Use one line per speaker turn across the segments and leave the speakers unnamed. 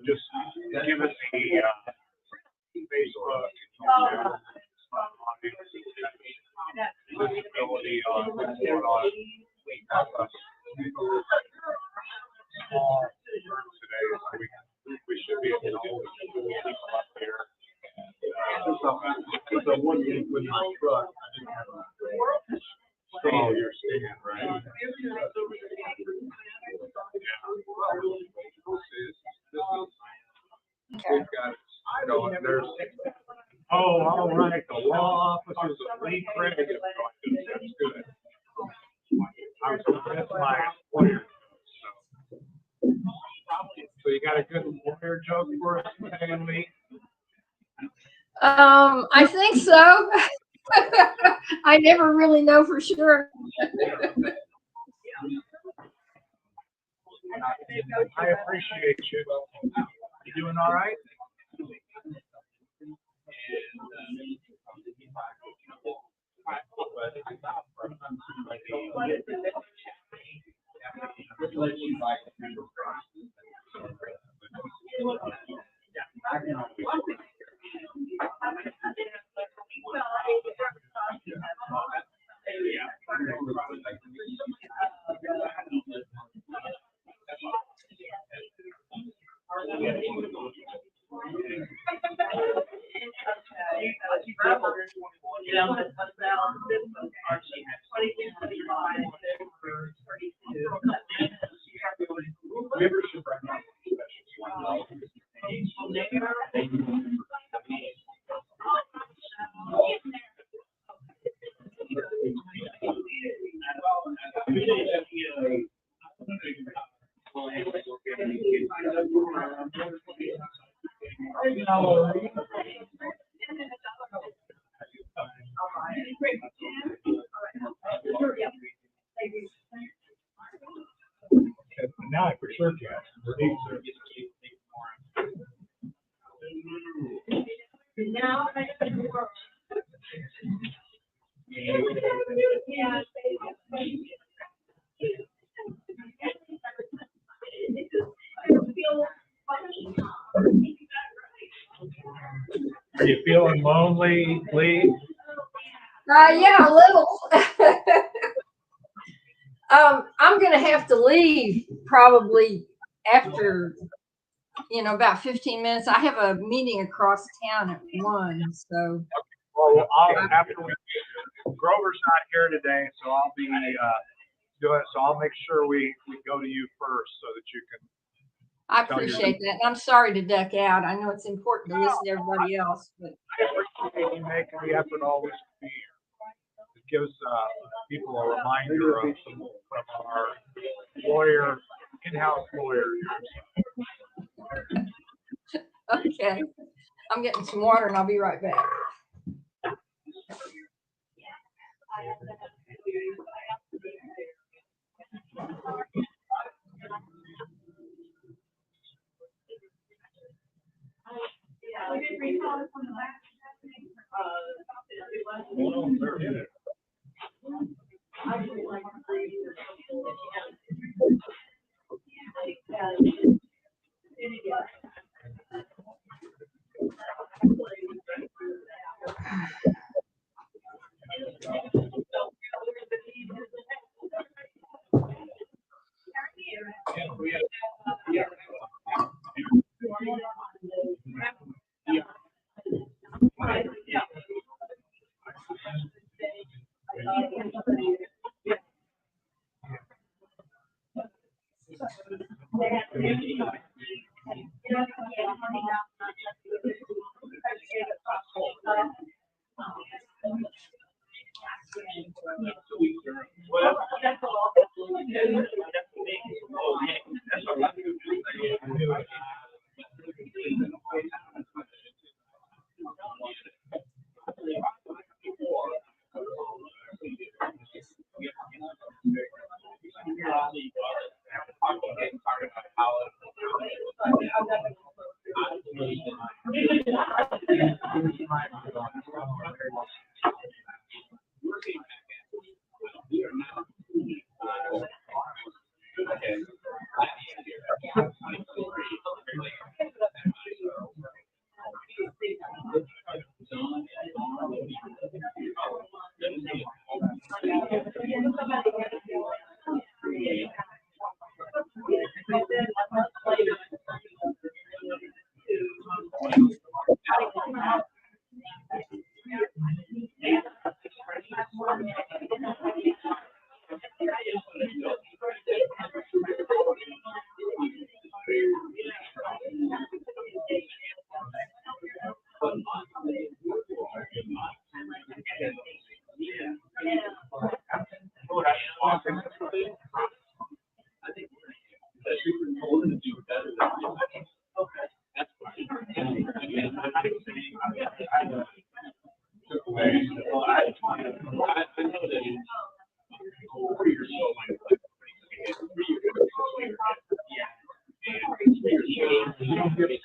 Just give us the Facebook visibility on what's going on. We have a small group today, so we should be able to hold people up here.
Because I wanted to put in my truck.
Oh, you're staying, right? We've got, there's, oh, all right, the law offices of Lee Craig is going to, that's good. That's my employer. So you got a good employer joke for us today, Lee?
I think so. I never really know for sure.
I appreciate you. You doing all right? Now I for sure can.
Now
Are you feeling lonely, Lee?
Yeah, a little. I'm going to have to leave probably after, about 15 minutes. I have a meeting across town at 1, so.
Well, after Grover's not here today, so I'll be doing it. So I'll make sure we go to you first so that you can.
I appreciate that. And I'm sorry to duck out. I know it's important to listen to everybody else, but
I appreciate you making the effort always to be here. It gives people a reminder of our lawyer, in-house lawyer.
okay. I'm getting some water and I'll be right back.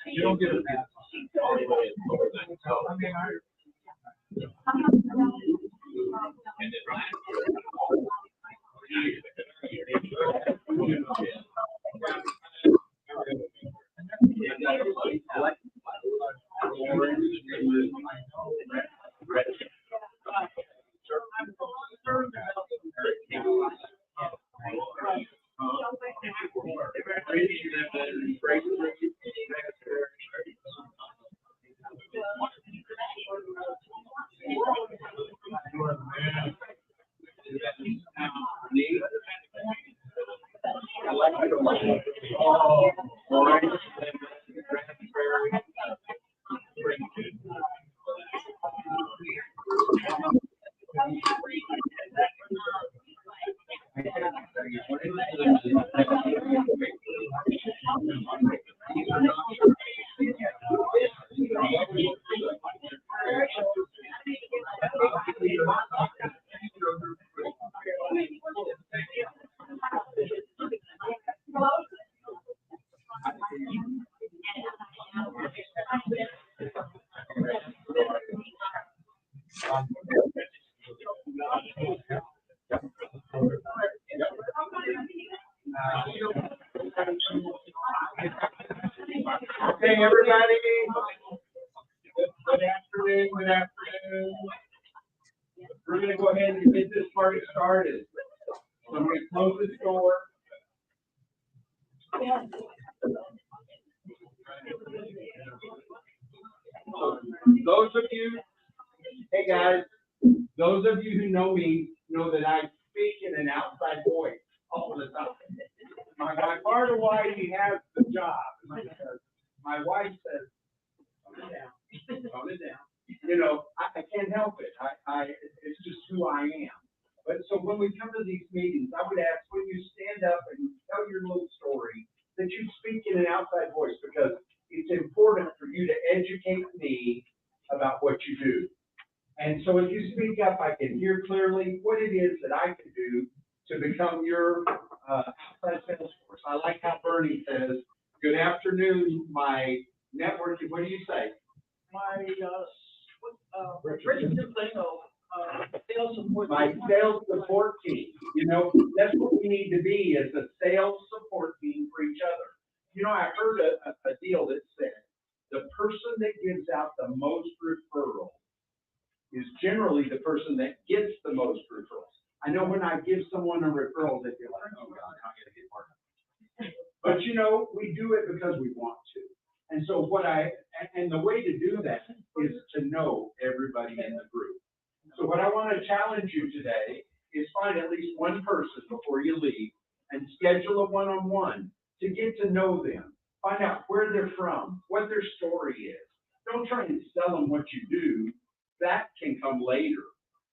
You don't get a pass. I mean, okay, everybody. Good afternoon. Good afternoon. We're gonna go ahead and get this party started. So I'm gonna close this door. Those of you, hey guys, those of you who know me know that I speak in an outside voice all the time. My part of why he has the job is because my wife says, tone it down, tone it down. You know, I can't help it. It's just who I am. But so when we come to these meetings, I would ask when you stand up and tell your little story, that you speak in an outside voice, because it's important for you to educate me about what you do. And so if you speak up, I can hear clearly what it is that I can do to become your outside sales force. I like how Bernie says, good afternoon, my networking, what do you say?
My, Richardson Lingo, sales support.
My sales support team. You know, that's what we need to be, is a sales support team for each other. You know, I heard a deal that said, the person that gives out the most referrals is generally the person that gets the most referrals. I know when I give someone a referral, they feel like, oh God, I'm gonna get part of it. But you know, we do it because we want to. And so and the way to do that is to know everybody in the group. So what I want to challenge you today is find at least one person before you leave and schedule a one-on-one to get to know them. Find out where they're from, what their story is. Don't try and sell them what you do. That can come later.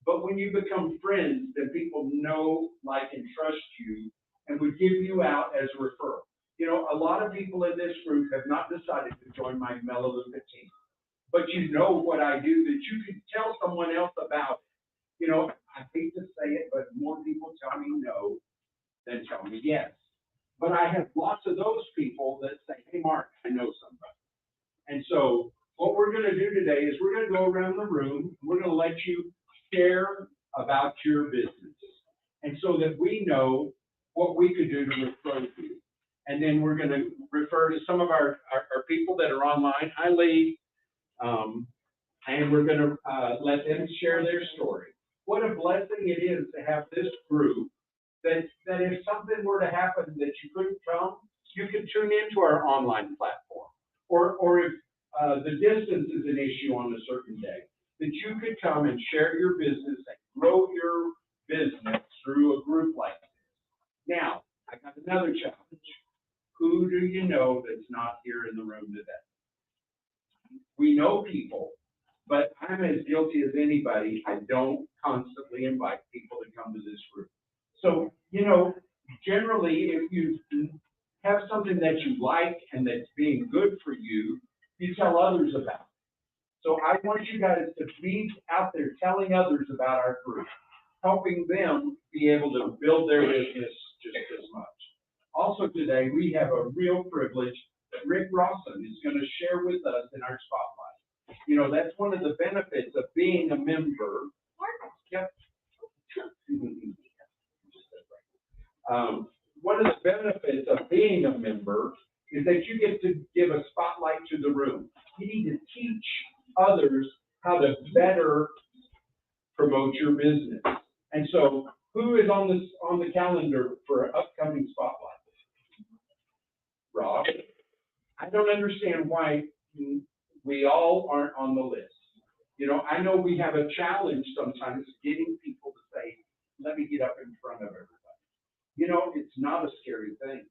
But when you become friends, then people know, like, and trust you and would give you out as a referral. You know, a lot of people in this group have not decided to join my Melaleuca team. But you know what I do, that you can tell someone else about. You know, I hate to say it, but more people tell me no than tell me yes. But I have lots of those people that say, hey, Mark, I know somebody. And so what we're going to do today is we're going to go around the room. We're going to let you share about your business. And so that we know what we could do to refer you. And then we're going to refer to some of our people that are online. Hi, Lee. And we're going to let them share their story. What a blessing it is to have this group that if something were to happen that you couldn't come, you could tune into our online platform. Or if the distance is an issue on a certain day, that you could come and share your business and grow your business through a group like this. Now, I got another challenge. Who do you know that's not here in the room today? We know people, but I'm as guilty as anybody. I don't constantly invite people to come to this group. So, generally, if you have something that you like and that's being good for you, you tell others about it. So I want you guys to be out there telling others about our group, helping them be able to build their business just as much. Also today, we have a real privilege that Rick Rawson is going to share with us in our spotlight. That's one of the benefits of being a member. Yep. One of the benefits of being a member is that you get to give a spotlight to the room. You need to teach others how to better promote your business. And so, who is on the calendar for an upcoming spotlight? Rob. I don't understand why we all aren't on the list. I know we have a challenge sometimes getting people to say, let me get up in front of everybody. It's not a scary thing.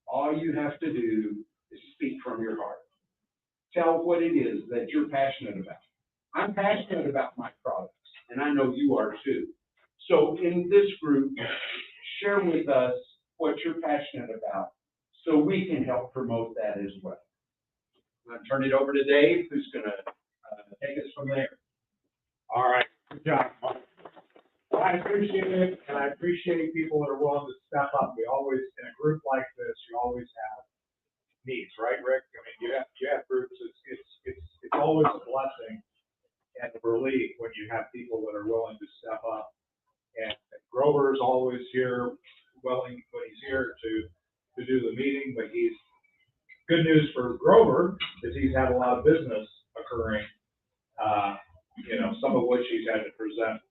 All you have to do is speak from your heart. Tell what it is that you're passionate about. I'm passionate about my products, and I know you are too. So in this group, share with us what you're passionate about so we can help promote that as well. I'm going to turn it over to Dave, who's going to take us from there.
All right, good job, Mark. Well, I appreciate it, and I appreciate people that are willing to step up. We always, in a group like this, you always have needs, right, Rick? I mean, you have groups. It's always a blessing and a relief when you have people that are willing to step up. And Grover is always here, willing when he's here to do the meeting. But good news for Grover is he's had a lot of business occurring. Some of which he's had to present,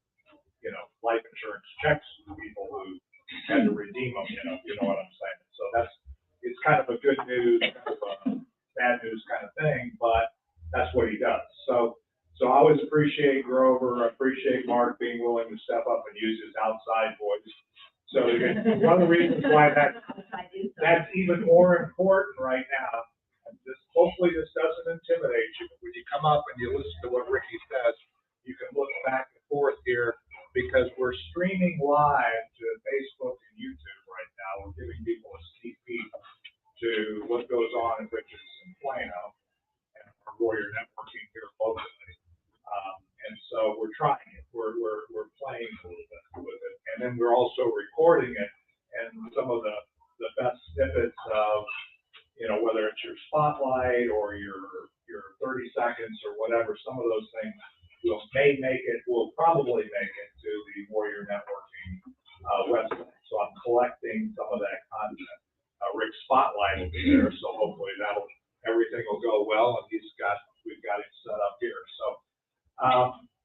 life insurance checks to people who had to redeem them. You know what I'm saying. So it's kind of a good news, kind of a bad news kind of thing, but that's what he does. So I always appreciate Grover. I appreciate Mark being willing to step up and use his outside voice. So again, one of the reasons why that's even more important right now. And hopefully this doesn't intimidate you, but when you come up and you listen to what Ricky says, you can look back and forth here because we're streaming live to Facebook and YouTube right now. We're giving people a sneak peek to what goes on in Richards and Plano and our Warrior Networking here locally. And so we're trying it. We're playing a little bit with it. And then we're also recording it, and some of the best snippets of, whether it's your spotlight or your 30 seconds or whatever, some of those things will probably make it to the Warrior Networking website. So I'm collecting some of that content. Rick's spotlight will be there, so hopefully everything will go well, and we've got it set up here. So,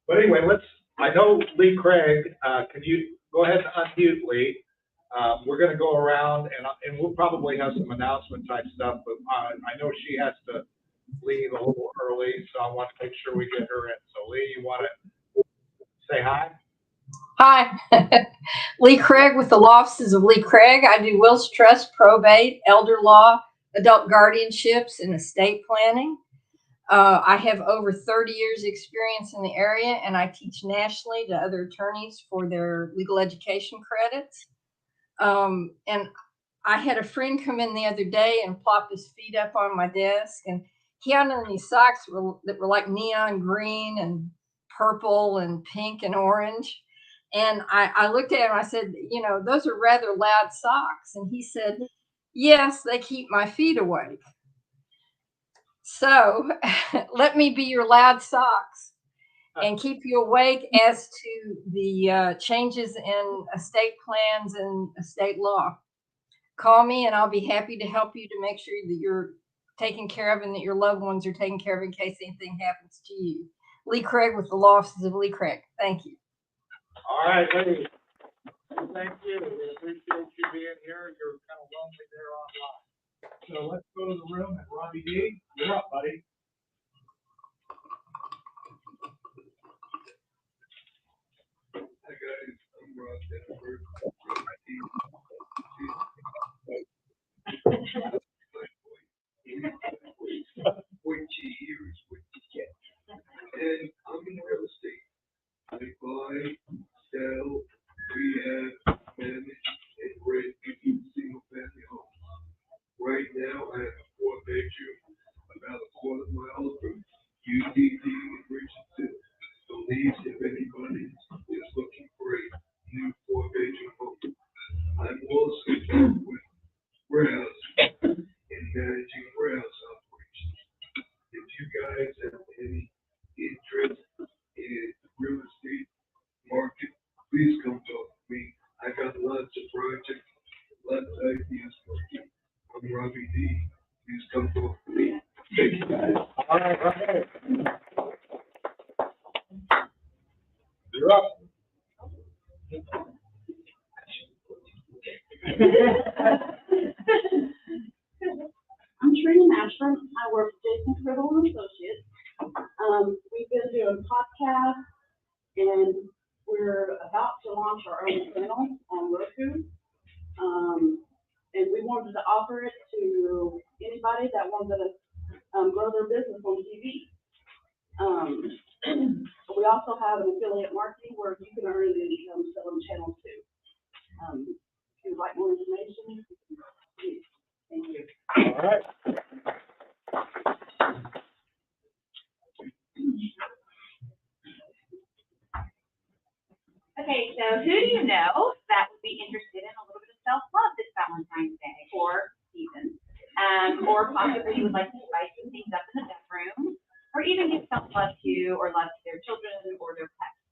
but anyway, I know Lee Craig, can you go ahead and unmute Lee? We're going to go around and we'll probably have some announcement type stuff, but I know she has to leave a little early, so I want to make sure we get her in. So Lee, you want to say hi?
Hi, Lee Craig with the Law Offices of Lee Craig. I do wills, trust, probate, elder law, adult guardianships, and estate planning. I have over 30 years experience in the area, and I teach nationally to other attorneys for their legal education credits. And I had a friend come in the other day and plop his feet up on my desk, and he had on these socks that were like neon green and purple and pink and orange. And I looked at him, I said, those are rather loud socks. And he said, yes, they keep my feet awake. So let me be your loud socks and keep you awake as to the changes in estate plans and estate law. Call me and I'll be happy to help you to make sure that you're taken care of and that your loved ones are taken care of in case anything happens to you. Lee Craig with the Law Offices of Lee Craig. Thank you.
All right, Lee. Thank you. We appreciate you being here. You're kind of lonely there online. So let's go to the room and Robbie D, you're up, buddy.
Hi guys, I'm Rob Denver. Years with the cat. And I'm in real estate. I buy, sell, rehab, manage, and rent single family homes. Right now, I have a 4-bedroom, about a quarter mile from UDD in Richardson. So please, if anybody is looking for a new 4-bedroom home, I'm also involved with warehouse and managing warehouse operations. If you guys have any interest in real estate market, please come talk to me. I got lots of projects, lots of ideas for you. I'm Robbie D. Please come talk to me. Thank you guys.
All right, Robbie. You're up.
I'm Trina Mashburn. I work for Jason Cribble and Associates. We've been doing podcasts and we're about to launch our own channel on Roku. And we wanted to offer it to anybody that wanted to grow their business on TV. We also have an affiliate marketing where you can earn income selling channels too. If you'd like more information, please. Thank you.
All right.
Okay, so who do you know that would be interested in a little bit of self-love this Valentine's Day or season? Or possibly you would like to spice some things up in the bedroom, or even give self-love to or love to their children or their pets.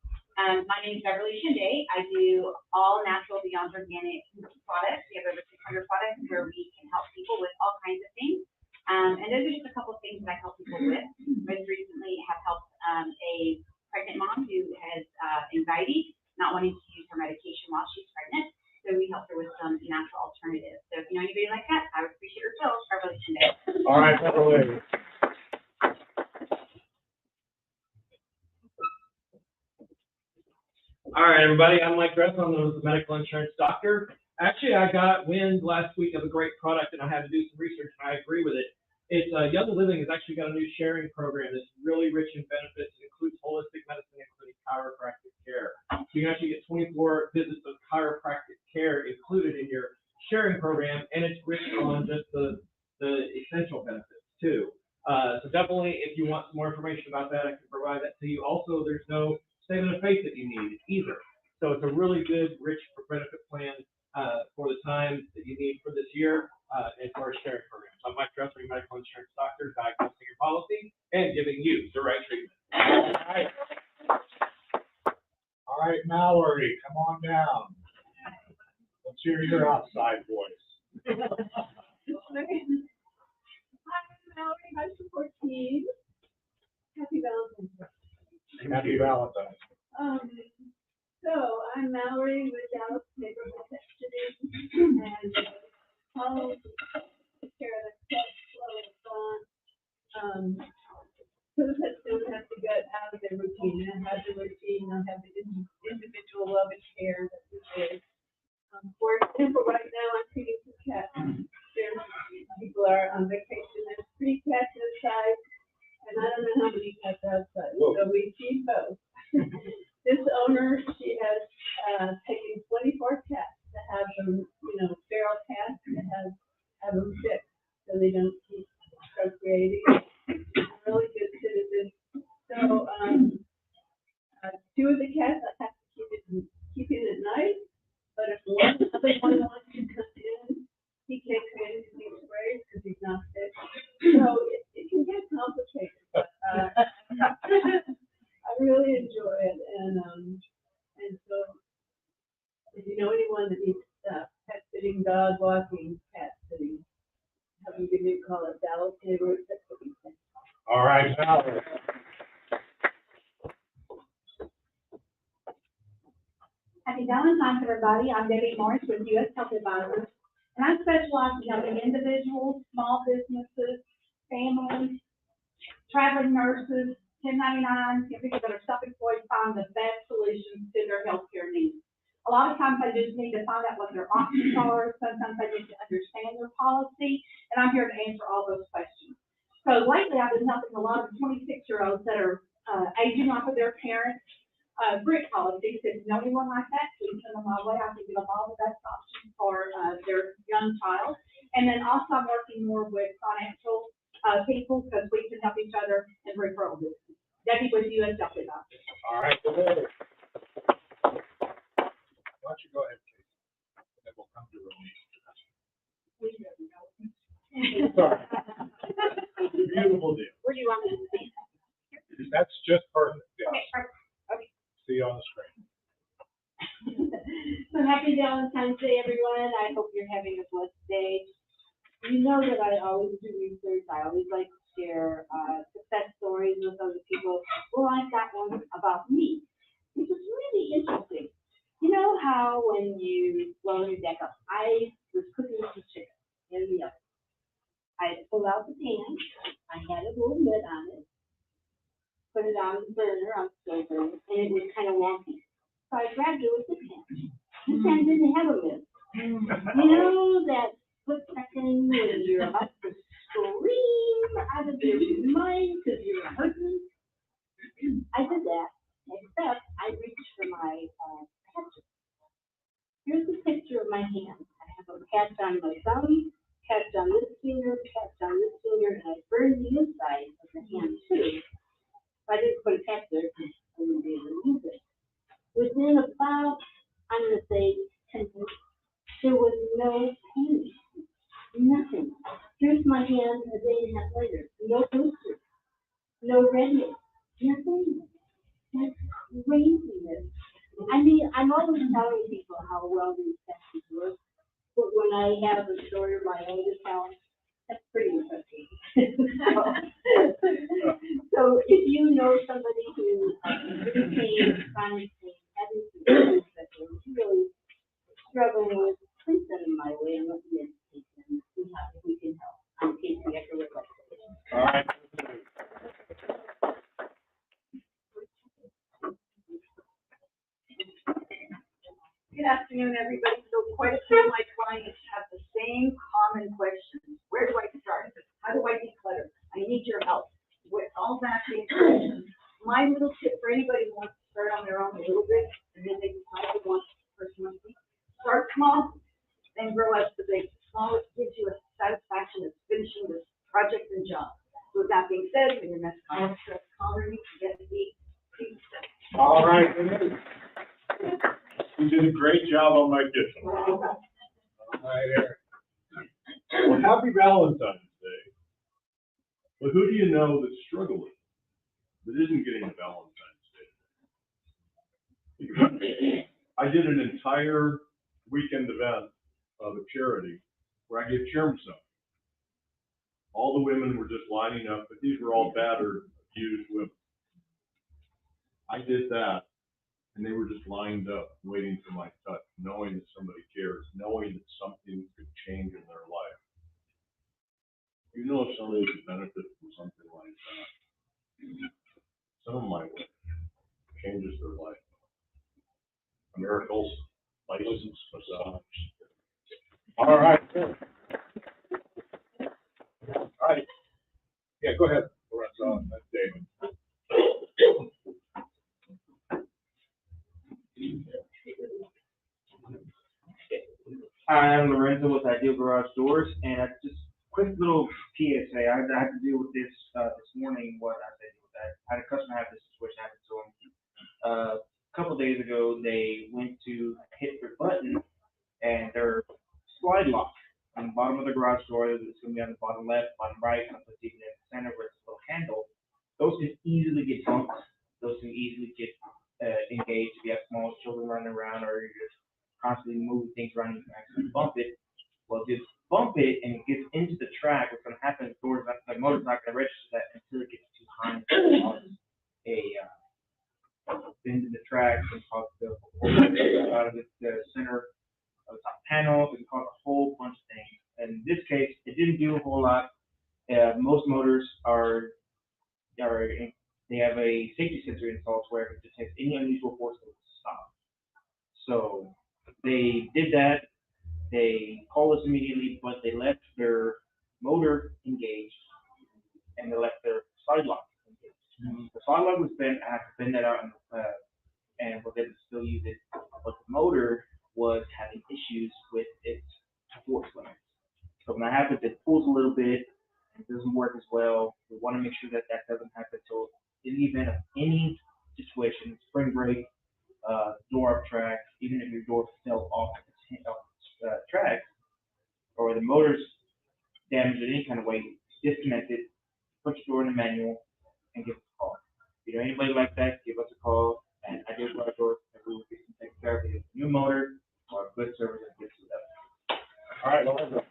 My name is Beverly Shinde. I do all natural beyond organic products. We have over 600 products where we can help people with all kinds of things. And those are just a couple of things that I help people with. Most recently have helped a pregnant mom who has anxiety, not wanting to use her medication while she's pregnant. So we helped her with some natural alternatives. So if you know anybody like that, I would appreciate your pills. Beverly Shinde.
All right, Beverly.
All right, everybody, I'm Mike Dress. I'm the medical insurance doctor. Actually, I got wind last week of a great product and I had to do some research and I agree with it. It's Young Living has actually got a new sharing program that's really rich in benefits. It includes holistic medicine, including chiropractic care. So you can actually get 24 visits of chiropractic care included in your sharing program, and it's rich on just the essential benefits too. So definitely, if you want some more information about that, I can provide that to you. Also, there's no statement of faith that you need either. So it's a really good, rich benefit plan for the time that you need for this year and for our sharing program. So I'm Mike Dress, your medical insurance doctor, diagnosing your policy and giving you the right treatment.
All right. All right, Mallory, come on down. Let's hear your outside voice.
Hi, Mallory, my support team. Happy Valentine's Day.
Happy Valentine's.
So I'm Mallory with Dallas Neighborhood Custody, and I'll take care of the pets while it's on. So the pets don't have to get out of their routine. They have the routine, they'll have the individual love and care that we give. For example, right now I'm treating some cats. There's people are on vacation. There's 3 cats inside, and I don't know how many cats outside. So we feed both. This owner, she has taken 24 cats to have them, feral cats to have them fixed so they don't keep procreating. Really good citizen. So 2 of the cats I have to keep in at night, but if one other one wants to come in, he can't come in because he's sprayed because he's not sick. So it can get complicated, but I really enjoy it, and so if you know anyone that needs pet sitting, dog walking, cat sitting, have them give me a call at Dallas Neighborhood Custody.
All right, Mallory.
Happy Valentine's, everybody. I'm Debbie Morris with U.S. Health Advisors, and I specialize in helping individuals
small businesses, families, traveling nurses, 1099, people that are self-employed find the best solutions to their healthcare needs. A lot of times I just need to find out what their options are. Sometimes I need to understand their policy, and I'm here to answer all those questions. So lately, I've been helping a lot of 26-year-olds that are aging off of their parents' grid policies. If you know anyone like that, please send them my way. I can give them all the best options for their young child. And then also, I'm working more with financial people because we can help each other in referral business. Debbie with US Health Advisors.
All right, go ahead. Why don't you go ahead, Casey? And then we'll come to Renee. Sorry. Beautiful deal.
Where do you want me to see?
That's just perfect, yeah.
Okay, perfect. Okay.
See you on the screen.
So happy Valentine's Day, everyone. I hope you're having a blessed day. You know that I always do research. I always like to share success stories with other people. Well, I've got one about me, which is really interesting. You know how when you blow your deck up, I was cooking some chicken in the oven. I pulled out the pan. I had a little lid on it. Put it on the burner, on the stove burner, and it was kind of wonky. So I grabbed it with the pan. The pan didn't have a lid. You know that split second when you're about to scream out of your mind because you're hurting? I did that, except I reached for my patch. Here's a picture of my hand. I have a patch on my thumb, patch on this finger, and I burned the inside of the hand too. If I didn't put a patch there, I wouldn't be able to use it. Within about, I'm going to say, 10 minutes, there was no pain, nothing. Here's my hand a day and a half later, no blisters, no redness, nothing. That's craziness. I mean, I'm always telling people how well these patches work, but when I have a story of my own to tell, that's pretty interesting. So if you know somebody who is pain, chronic pain, having some things that they're really struggling with, please send them my way and let me educate them and see how we can help. I'm Casey Ecker with Lexington.
All right.
Good afternoon, everybody. So quite a few of my clients have the same common questions. Where do I start? How do I declutter? I need your help. With all that being said, my little tip for anybody who wants to start on their own a little bit, and then they decide they want personally, start small, then grow up to big. Smallest gives you a satisfaction of finishing this project and job. So with that being said, when you're next stress calling, you get to be.
All right, Renee. You did a great job on my kitchen. All right, Eric.
Well, happy Valentine's Day. But who do you know that's struggling, that isn't getting a Valentine's Day? I did an entire weekend event of a charity where I gave germ soap. All the women were just lining up, but these were all battered, abused women. I did that, and they were just lined up, waiting for my touch, knowing that somebody cares, knowing that something could change in their life. You know, if somebody could benefit from something like that, some of my work changes their life. Miracles, licensed massage.
All right. All right. Yeah, go ahead. That's David.
Hi, I'm Lorenzo with Ideal Garage Doors, and just quick little PSA. I had to deal with this this morning. What I said with that, I had a customer have this situation happen to him. A couple of days ago, they went to hit their button, and their slide lock on the bottom of the garage door, it's going to be on the bottom left, bottom right, sometimes even in the center where it's a little handle. Those can easily get bumped. Those can easily get engaged if you have small children running around, or you're just constantly moving things around, you can actually bump it. Well, just bump it and it gets into the track. What's going to happen is the motor's not going to register that until it gets too high. It causes a bend in the track and cause the out of the center of the top panel. It can cause a whole bunch of things. And in this case, it didn't do a whole lot. Most motors they have a safety sensor installed where it detects any unusual force that will stop. So they did that. They called us immediately, but they left their motor engaged and they left their slide lock engaged. The slide lock was bent. I had to bend that out and was able to still use it. But the motor was having issues with its force limits. So when that happens, it pulls a little bit. It doesn't work as well. We want to make sure that that doesn't happen. So in the event of any situation, spring break, door up track, even if your door fell off track, or the motor's damaged in any kind of way, disconnect it, put your door in the manual, and give us a call. If you know anybody like that, give us a call, and I give our door, and we will get some taken care of it. New motor or a good service that gets it up.
All right, Lorenzo.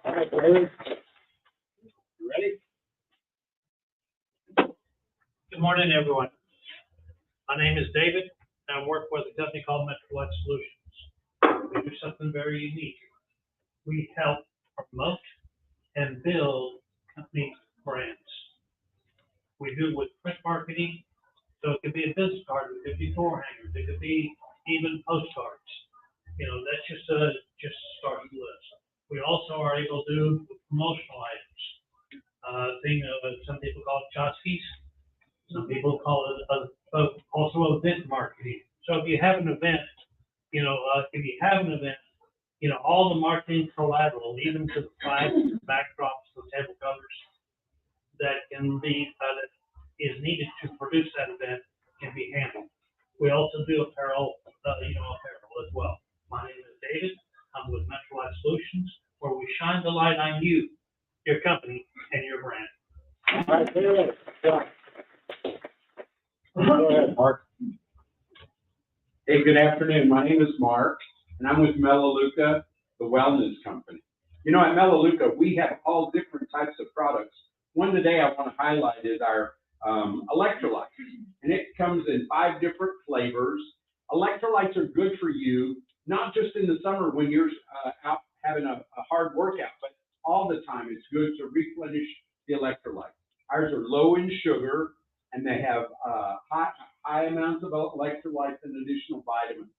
All right, David. You ready?
Good morning, everyone. My name is David, and I work with a company called Metrolite Solutions. We do something very unique. We help promote and build company brands. We do it with print marketing, so it could be a business card, it could be door hangers, it could be even postcards. You know, that's just a starting list. We also are able to do promotional items. Some people call it tchotchkes. Some people call it also event marketing. So if you have an event, all the marketing collateral, even to the flags, backdrops, the table covers, that is needed to produce that event can be handled. We also do apparel as well. My name is David. I'm with Metrolite Solutions, where we shine the light on you, your company, and your brand.
All right, David. Go ahead, Mark.
Hey, good afternoon. My name is Mark, and I'm with Melaleuca, the wellness company. You know, at Melaleuca, we have all different types of products. One today I want to highlight is our electrolytes, and it comes in 5 different flavors. Electrolytes are good for you, not just in the summer when you're out having a hard workout, but all the time. It's good to replenish the electrolytes. Ours are low in sugar, and they have high amounts of electrolytes and additional vitamins.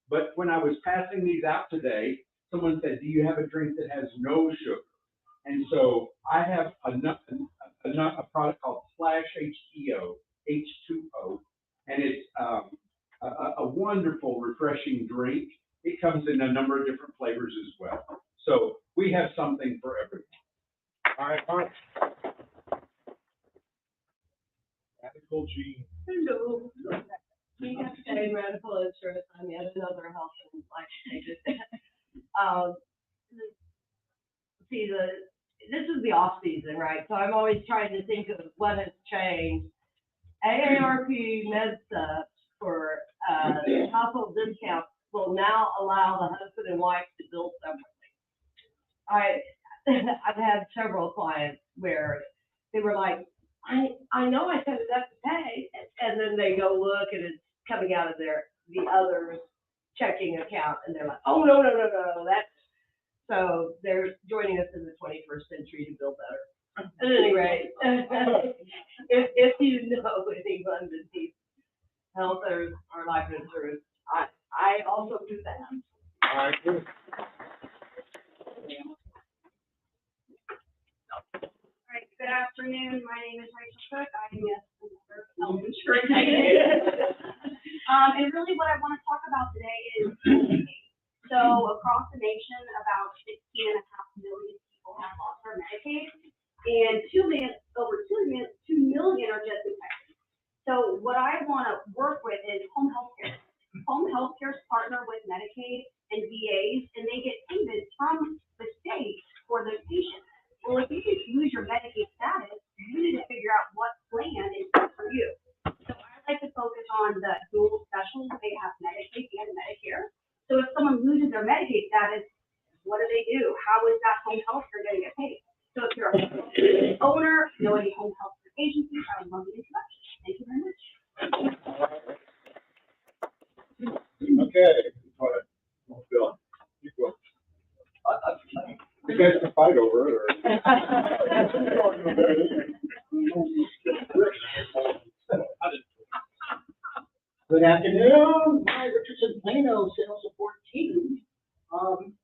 But when I was passing these out today, someone said, do you have a drink that has no sugar? And so I have a product called Splash H2O, and it's a wonderful, refreshing drink. It comes in a number of different flavors as well. So we have something for everyone.
All right, Mark. Radical G.
Hello. Hey, Radical Insurance, I'm yet another health and life changes. This is the off season, right? So I'm always trying to think of what has changed. AARP MedSup for household discounts will now allow the husband and wife to bill separately. I've had several clients where they were like, I know I set it up to pay, and then they go look and it's coming out of the other's checking account, and they're like, oh, no, that's, so they're joining us in the 21st century to build better. At any rate, if you know anyone that needs health or life insurance, I also do that.
All right, good.
All right, good afternoon. My name is Rachel Cook. I'm the health insurance agent. And really what I want to talk about today is Medicaid. So across the nation, about 16.5 million people have lost their Medicaid, and over 2 million are just in Texas. So what I want to work with is home health care. Home health cares partner with Medicaid and VAs, and they get payments from the state for the patient. Well, if you lose your Medicaid status, you need to figure out what plan is good for you. So I like to focus on the dual specials. They have Medicaid and Medicare. So if someone loses their Medicaid status, what do? How is that home health care going to get paid? So if you're a owner, know any home health care agencies, I would love the introduction. Thank you very much.
Okay. Go ahead. Bill, you go.
fight over it, or?
Good afternoon, my Richardson Plano Sales Support Team.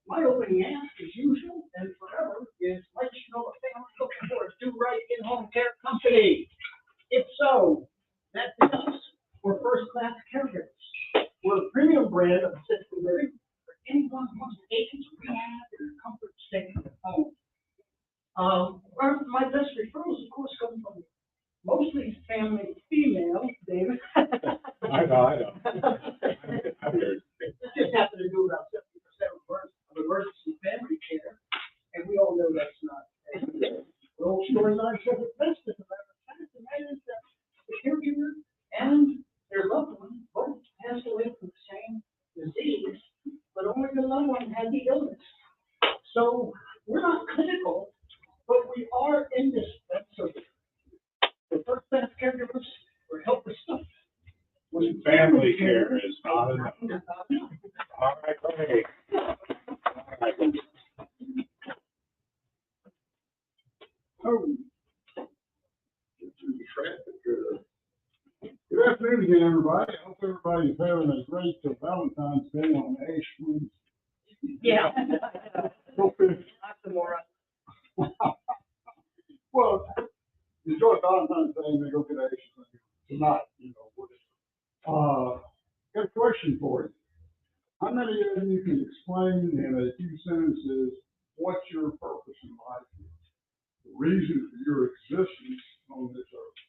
My opening ask, as usual and forever, is let you know a family looking for a do-right in-home care company. If so, that is us. We're first-class caregivers. We're a premium brand of assisted living for anyone who wants agents, rehab, or comfort staying at home. My best referrals, of course, come from mostly family female, David.
I know. I'm here.
Just happen to do about 70% of emergency family care, and we all know that's not. The old storyline says it best in America, and that is that the caregiver and their loved one both passed away from the same disease, but only the loved one had the illness. So we're not clinical, but we are indispensable. The first class caregivers were helpless stuff.
Family care is not enough. All right, great.
Good afternoon again, everybody. I hope everybody's having a great Valentine's Day on Ash Wednesday.
Yeah.
Hope it's- Well, enjoy Valentine's Day and then go get Ash tonight, got a question for you. How many of you can explain in a few sentences what your purpose in life is? The reason for your existence on this earth?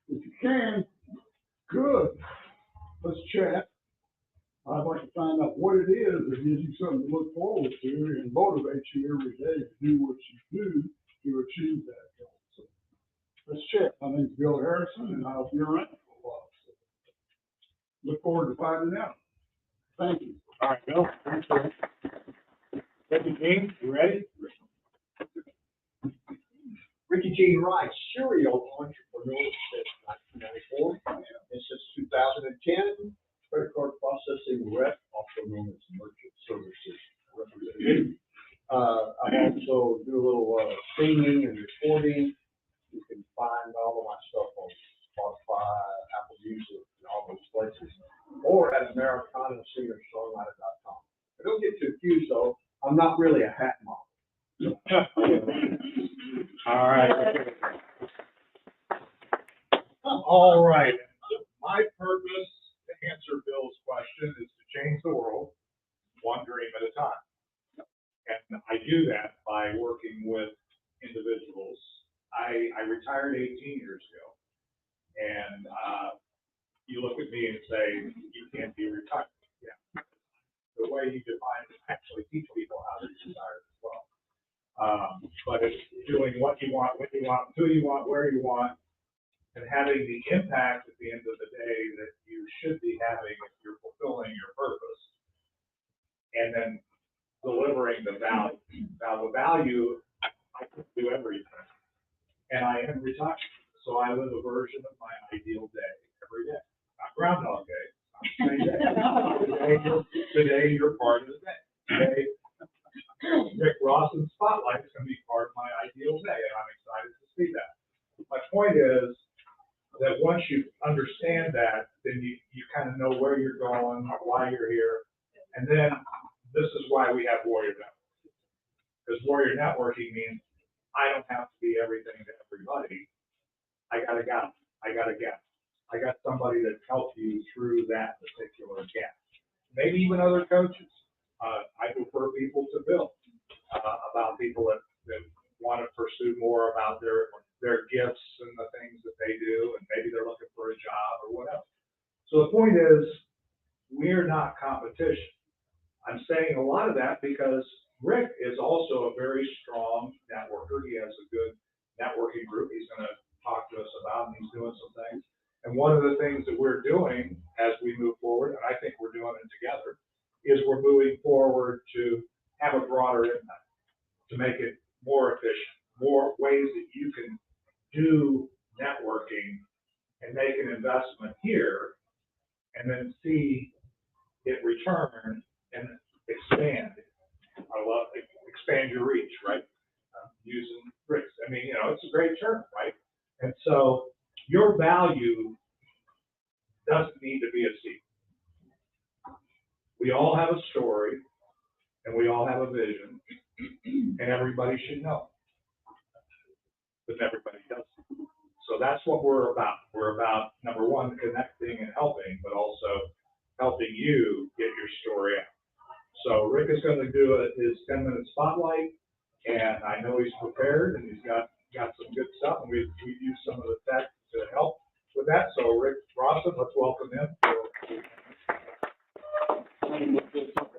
If you can, good. Let's chat. I'd like to find out what it is that gives you something to look forward to and motivates you every day to do what you do to achieve that goal. So let's chat. My name's Bill Harrison, and I'll be around for a while. So look forward to finding out. Thank you.
All right, Bill. Thanks, sir. Ricky Jean, you ready?
Ricky Gene Rice, serial entrepreneur since 1994, and since 2010, credit card processing rep, also known as merchant services representative. I also do a little singing and recording. You can find all of my stuff on Spotify, Apple Music, and all those places, or at AmericanaSingerSongwriter.com. But don't get confused though, I'm not really a hat model.
All right.
All right. My purpose, to answer Bill's question, is to change the world one dream at a time. And I do that by working with individuals. I retired 18 years ago. And you look at me and say, you can't be retired. Yeah. The way you define it, actually teach people how to retire as well. But it's doing what you want, when you want, who you want, where you want, and having the impact at the end of the day that you should be having if you're fulfilling your purpose. And then delivering the value. Now, the value, I can do everything. And I am retired. So I live a version of my ideal day every day. Not Groundhog Day. Not the same day. Today you're part of the day. Today, Rick Ross's spotlight is going to be part of my ideal day, and I'm excited to see that. My point is that once you understand that, then you kind of know where you're going, why you're here, and then this is why we have Warrior Networking. Because Warrior Networking means I don't have to be everything to everybody. I got a gap. I got a gap. I got somebody that helps you through that particular gap. Maybe even other coaches. I prefer people to Bill, about people that want to pursue more about their gifts and the things that they do, and maybe they're looking for a job or whatever. So the point is, we're not competition. I'm saying a lot of that because Rick is also a very strong networker. He has a good networking group he's going to talk to us about, and he's doing some things. And one of the things that we're doing as we move forward, and I think we're doing it together, is we're moving forward to have a broader impact, to make it more efficient, more ways that you can do networking and make an investment here and then see it return and expand. I love it. Expand your reach, right?
know, it's a great term, right? And so your value doesn't need to be a secret. We all have a story, and we all have a vision, and everybody should know. But everybody doesn't. So that's what we're about. We're about, number one, connecting and helping, but also helping you get your story out. So Rick is going to do his 10-minute spotlight, and I know he's prepared, and he's got some good stuff, and we've used some of the tech to help with that. So Rick Rawson, let's welcome him.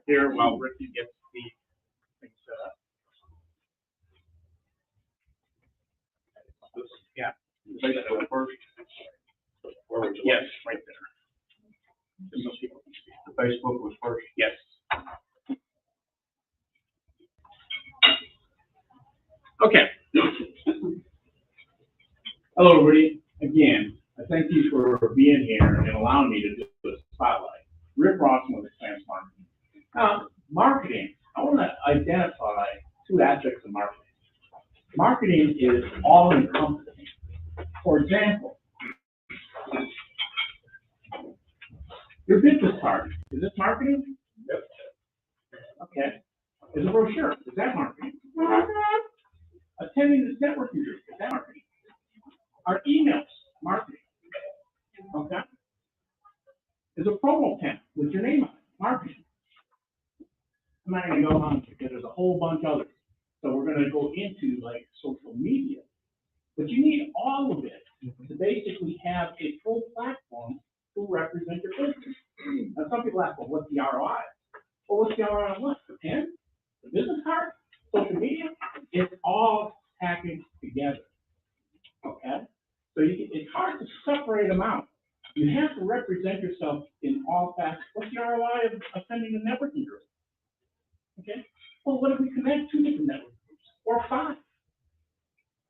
Here while Ricky gets the thing set up. Yeah. Facebook first. Where would you like? Yes, right there. The Facebook was first? Yes. Okay. Hello, everybody. Again, I thank you for being here and allowing me to do this spotlight. Rick Rawson with Advanced Marketing. Now, marketing, I want to identify two aspects of marketing. Marketing is all encompassing. For example, your business card, is this marketing? Yep. Okay. Is a brochure, is that marketing? Attending this networking group, is that marketing? Our emails, marketing. Okay. Is a promo pen with your name on it, marketing. I'm not going to go on because there's a whole bunch of others. So we're going to go into like social media. But you need all of it to basically have a full platform to represent your business. Now some people ask, well, what's the ROI? Well, what's the ROI on what? The pen? The business card? Social media? It's all packaged together. Okay? So it's hard to separate them out. You have to represent yourself in all facets. What's the ROI of attending a networking group? Okay? Well, what if we connect 2 different networking groups or 5?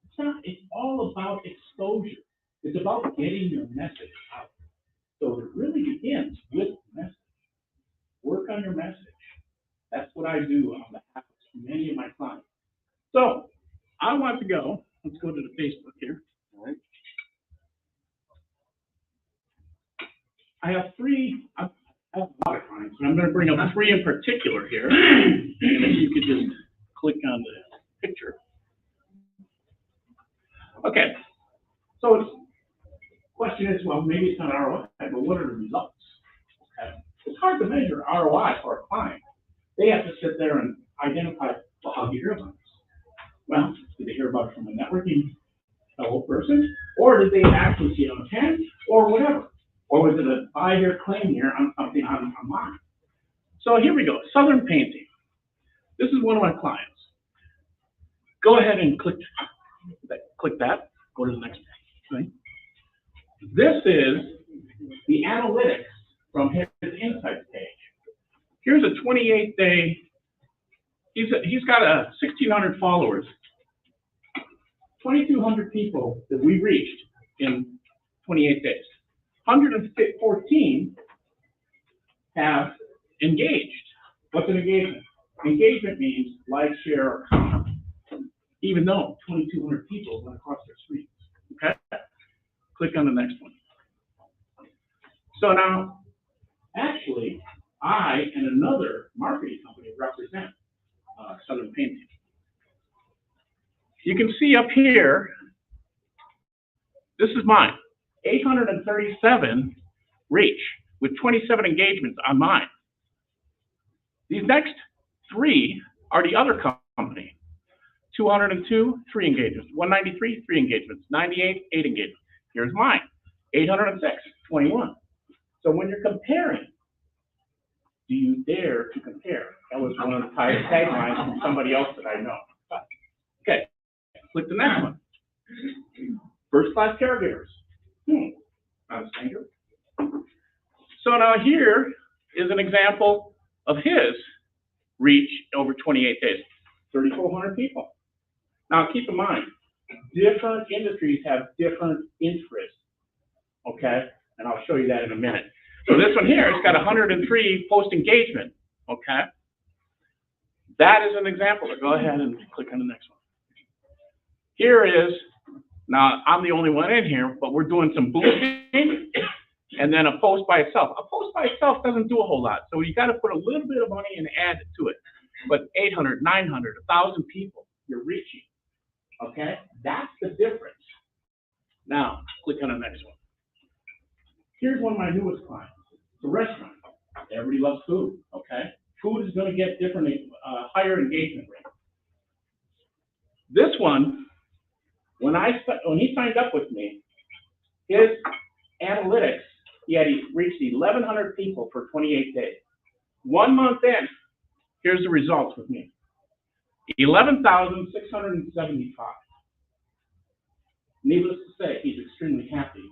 It's not. It's all about exposure. It's about getting your message out. So it really begins with message. Work on your message. That's what I do on behalf of many of my clients. So I want to go. Let's go to the Facebook here. All right. I have 3. I have a lot of clients, but I'm going to bring up 3 in particular here. And if you could just click on the picture. Okay. So the question is, well, maybe it's not ROI, but what are the results? Okay. It's hard to measure ROI for a client. They have to sit there and identify, well, how do you hear about this? Well, did they hear about it from a networking fellow person? Or did they actually see it on a pen? Or whatever? Or was it a buy-here, claim-here on something online? So here we go, Southern Painting. This is one of my clients. Go ahead and click that. Go to the next thing. This is the analytics from his insights page. Here's a 28-day, he's got 1,600 followers, 2,200 people that we reached in 28 days. 114 have engaged. What's an engagement? Engagement means like, share, or comment, even though 2,200 people went across their screens. Okay? Click on the next one. So now, actually, I and another marketing company represent Southern Painting. You can see up here, this is mine. 837 reach with 27 engagements on mine. These next 3 are the other company. 202, 3 engagements. 193, 3 engagements. 98, 8 engagements. Here's mine. 806, 21. So when you're comparing, do you dare to compare? That was one of the taglines from somebody else that I know. Okay, click the next one. First class caregivers. Not a stranger. So now here is an example of his reach over 28 days. 3,400 people. Now keep in mind, different industries have different interests. Okay, and I'll show you that in a minute. So this one here, it's got 103 post engagement. Okay, that is an example. Go ahead and click on the next one. Here is, now, I'm the only one in here, but we're doing some boosting and then a post by itself. A post by itself doesn't do a whole lot, so you gotta put a little bit of money and add it to it. But 800, 900, 1,000 people you're reaching, okay? That's the difference. Now, click on the next one. Here's one of my newest clients, the restaurant. Everybody loves food, okay? Food is gonna get different, higher engagement rate. This one, when he signed up with me, his analytics, he reached 1,100 people for 28 days. 1 month in, here's the results with me. 11,675. Needless to say, he's extremely happy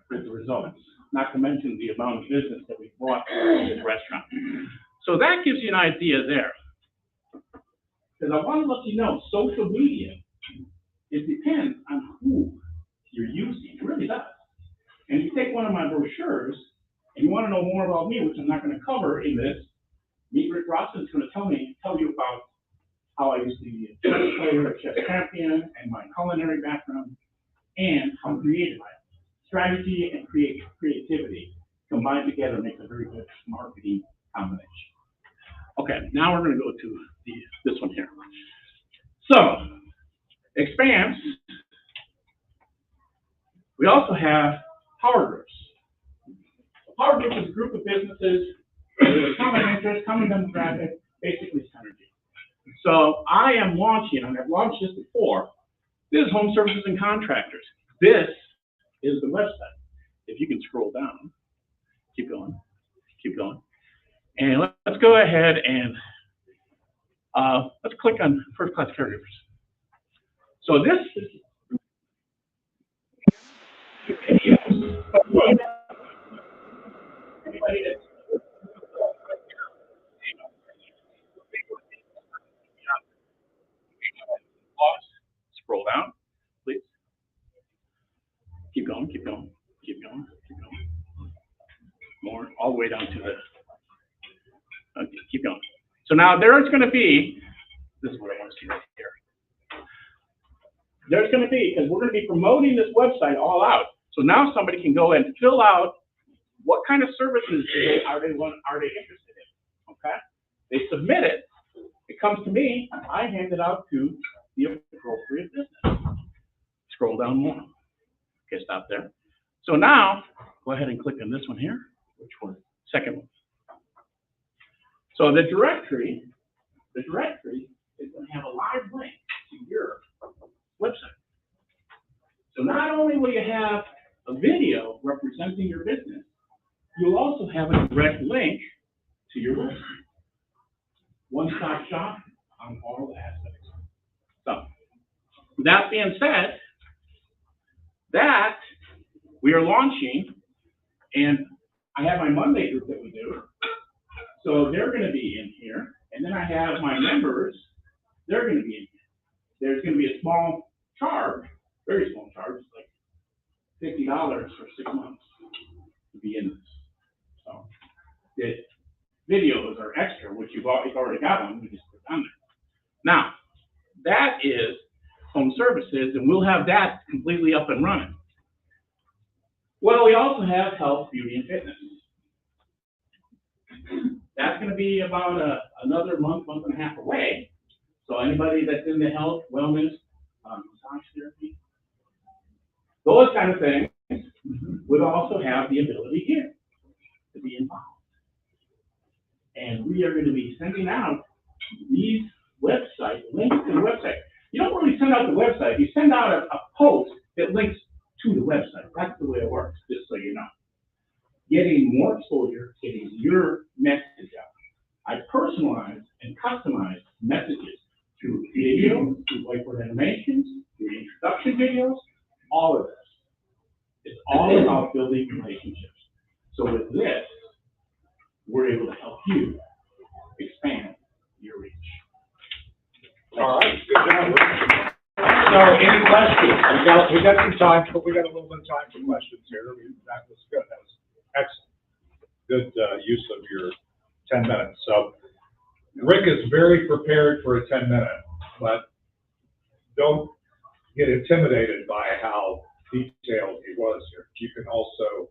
with the results, not to mention the amount of business that we brought to his restaurant. So that gives you an idea there. Because I want to let you know, social media, it depends on who you're using. It really does. And if you take one of my brochures and you want to know more about me, which I'm not going to cover in this, Meet Rick Rawson is going to tell you about how I used to be a chess player, a chess champion, and my culinary background, and how creative I am. Strategy and creativity combined together makes a very good marketing combination. Okay, now we're going to go to this one here. So, expands. We also have power groups. A power group is a group of businesses with common interest, common demographic, basically synergy. So I am launching, and I've launched this before. This is Home Services and Contractors. This is the website. If you can scroll down, keep going. And let's go ahead and let's click on first class caregivers. So this is anybody that's scroll down, please. Keep going. More, all the way down to the, okay, keep going. So now there's going to be, this is what I want to see right here. There's going to be, because we're going to be promoting this website all out. So now somebody can go and fill out what kind of services are they interested in, okay? They submit it, it comes to me, I hand it out to the appropriate business. Scroll down more. Okay, stop there. So now, go ahead and click on this one here. Which one? Second one. So the directory is going to have a live link to your website. So not only will you have a video representing your business, you'll also have a direct link to your website. One-stop shop on all the aspects. So, that being said, that we are launching, and I have my Monday group that we do. So they're going to be in here, and then I have my members, they're going to be in here. There's going to be a small charge, very small charge, like $50 for 6 months to be in this. So the videos are extra, which you've already got one, we just put on there. Now, that is Home Services, and we'll have that completely up and running. Well, we also have Health, Beauty, and Fitness. That's going to be about another month and a half away. So anybody that's in the health, wellness, massage therapy, those kind of things would also have the ability here to be involved. And we are going to be sending out these website links to the website. You don't really send out the website, you send out a post that links to the website. That's the way it works, just so you know. Getting more exposure, getting your message out. I personalize and customize messages through video, through whiteboard animations, through introduction videos, all of this. It's all about building relationships. So with this, we're able to help you expand your reach.
All right, good job. So, any questions? We got some time, but we got a little bit of time for questions here. That was good. That was excellent. Good use of your 10 minutes. So, Rick is very prepared for a 10-minute, but don't get intimidated by how detailed he was here. You can also,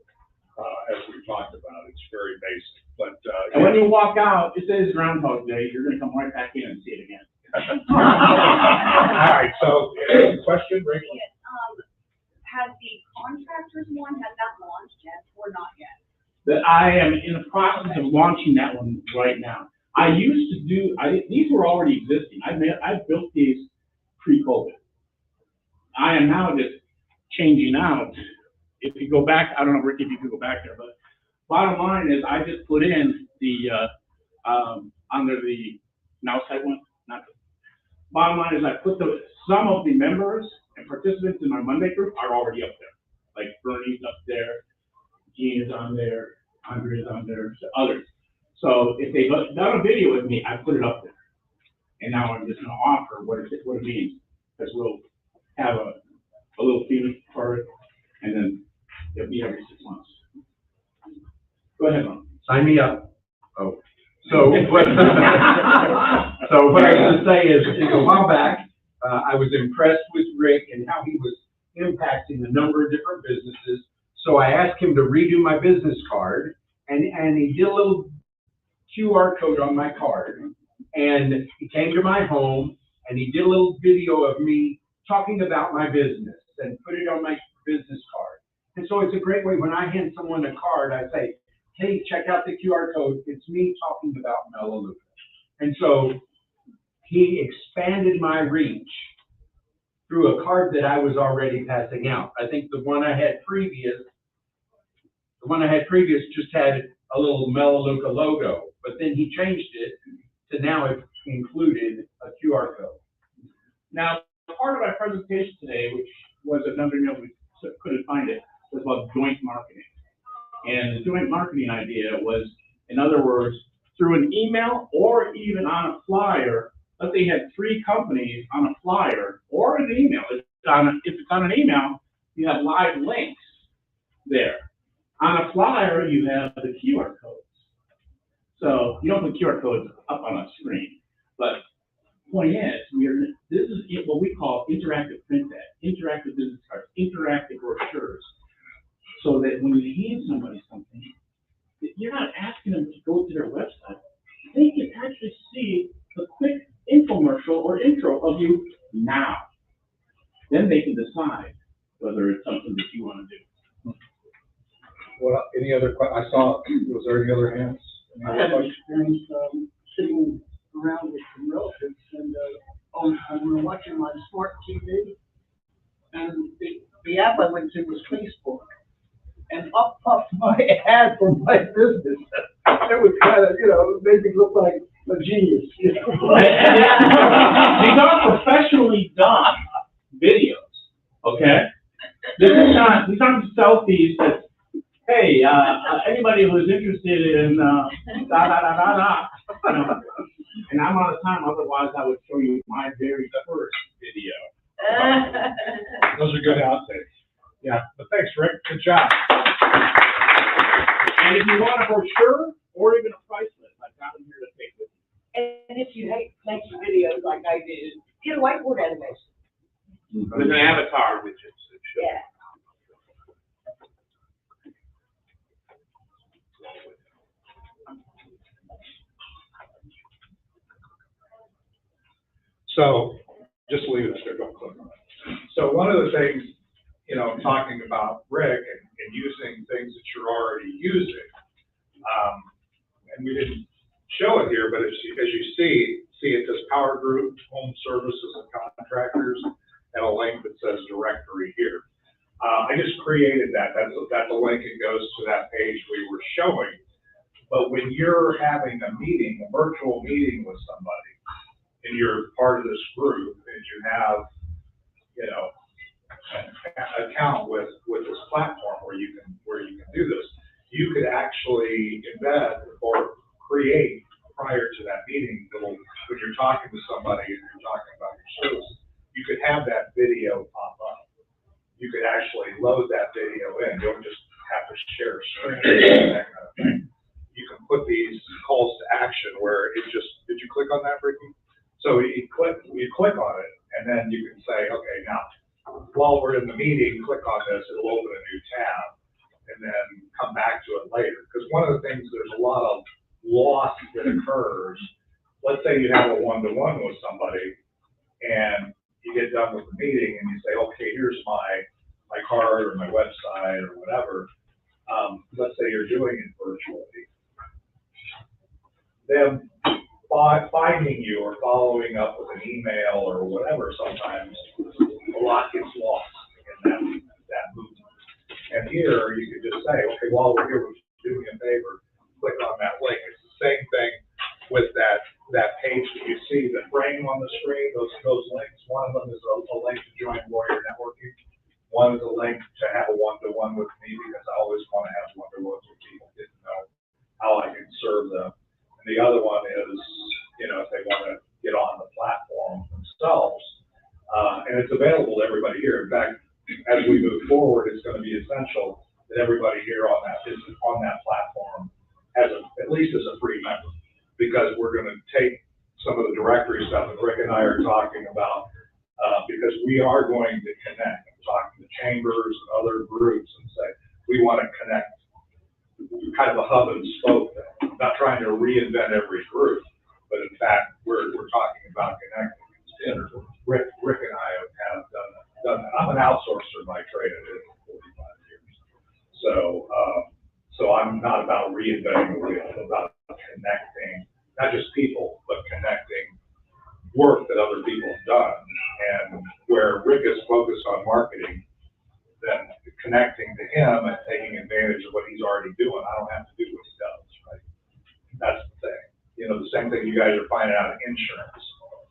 as we talked about, it's very basic, but,
And when you walk out, it says Groundhog Day, you're gonna come right back in and see it again.
All right, so, question, Rachel?
Yes, has the contractors one, has that launched yet or not yet?
That I am in the process of launching that one right now. I used to do, these were already existing. I built these pre-COVID. I am now just changing out. If you go back, I don't know, Rick, if you could go back there, but bottom line is I just put in the, under the outside one, not the, bottom line is I put some of the members and participants in my Monday group are already up there. Like Bernie's up there, Gene is on there, Andre is on there, others. So if they've done a video with me, I put it up there. And now I'm just gonna offer what it means, because we'll have a little feeling for it, and then it'll be every 6 months. Go ahead, Ron.
Sign me up. Oh. So what I was gonna say is a while back, I was impressed with Rick and how he was impacting a number of different businesses. So I asked him to redo my business card, and he did a little QR code on my card. And he came to my home and he did a little video of me talking about my business and put it on my business card. And so it's a great way, when I hand someone a card, I say, hey, check out the QR code. It's me talking about Melaleuca. And so he expanded my reach through a card that I was already passing out. I think the one I had previous just had a little Melaleuca logo, but then he changed it to now it included a QR code.
Now, part of my presentation today, which was a number we couldn't find it, was about joint marketing. And the joint marketing idea was, in other words, through an email or even on a flyer. Let's say you had 3 companies on a flyer or an email. If it's on an email, you have live links there. On a flyer, you have the QR codes. So you don't put QR codes up on a screen, but the point is, this is what we call interactive print ad, interactive business cards, interactive brochures, so that when you hand somebody something, you're not asking them to go to their website. They can actually see a quick infomercial or intro of you now. Then they can decide whether it's something that you want to do.
Well, any other, I saw, was there any other hands?
I had an experience, sitting around with some relatives and, we were watching my smart TV, and the app I went to was Facebook. And up popped my ad for my business. It was kind of, it made me look like a genius,
These are professionally done videos, okay? These aren't selfies that, hey, anybody who's interested in and I'm out of time, otherwise I would show you my very first video.
Those are good outtakes. Yeah, but thanks, Rick. Good job.
And if you want a brochure or even a price list, I've got them here to take with you.
And if you make some videos like I did, get a whiteboard animation.
With an avatar, which is.
Yeah.
So, just leave it there, don't click on it. So one of the things, talking about Rick and using things that you're already using, and we didn't show it here, but as you see it says Power Group, Home Services and Contractors, and a link that says Directory here. I just created that. That's a link that goes to that page we were showing. But when you're having a meeting, a virtual meeting with somebody, and you're part of this group, and you have, an account with this platform where you can do this, you could actually embed or create prior to that meeting, when you're talking to somebody and you're talking about your service, you could have that video pop up. You could actually load that video in. You don't just have to share a screen, that kind of thing. You can put these calls to action where it just, did you click on that, Ricky? So you click on it, and then you can say, okay, now while we're in the meeting, click on this, it'll open a new tab, and then come back to it later. Because one of the things, there's a lot of loss that occurs. Let's say you have a one-to-one with somebody, and you get done with the meeting, and you say, okay, here's my card or my website or whatever. Let's say you're doing it virtually. Them finding you or following up with an email or whatever, sometimes a lot gets lost in that movement. And here, you could just say, okay, while we're here, we're doing a favor, click on that link. It's the same thing with that page that you see, the frame on the screen, those links. One of them is a link to join Warrior Networking. One is a link to have a one-to-one with me, because I always want to have one-to-ones with people, get to know how I can serve them. And the other one is, if they want to get on the platform themselves, and it's available to everybody here. In fact, as we move forward, it's going to be essential that everybody here on that platform at least as a free member, because we're going to take some of the directory stuff that Rick and I are talking about, because we are going to connect and talk to the chambers and other groups and say, we want to connect, kind of a hub and spoke thing. I'm not trying to reinvent every group, but in fact, we're talking about connecting. Rick and I have done that. I'm an outsourcer by trade. I did it for 45 years. So I'm not about reinventing the wheel. I'm about connecting, not just people, but connecting work that other people have done. And where Rick is focused on marketing, then connecting to him and taking advantage of what he's already doing. I don't have to do what he does, right? That's the thing. The same thing you guys are finding out in insurance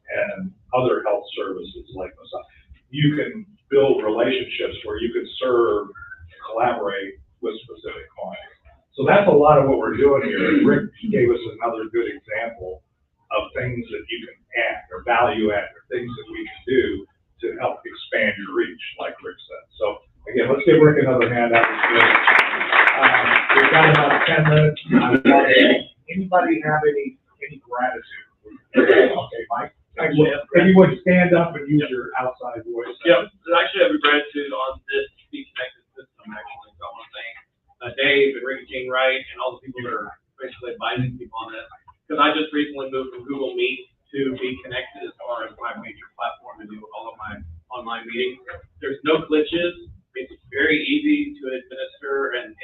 and other health services like this. You can build relationships where you can serve, collaborate with specific clients. So that's a lot of what we're doing here. Rick gave us another good example of things that you can add or value add or things that we can do to help expand your reach, like Rick said. So again, let's give Rick another hand. That was good. We've got about 10 minutes. Anybody have any gratitude? Okay, Mike. Actually, if you would stand up and use your outside voice.
Yep, I actually have a gratitude on this Be Connected system, actually. So I want to thank Dave and Rick and Jean Wright and all the people that are basically advising people on this. Because I just recently moved from Google Meet to Be Connected as far as my major platform to do all of my online meetings. There's no glitches. It's very easy to administer and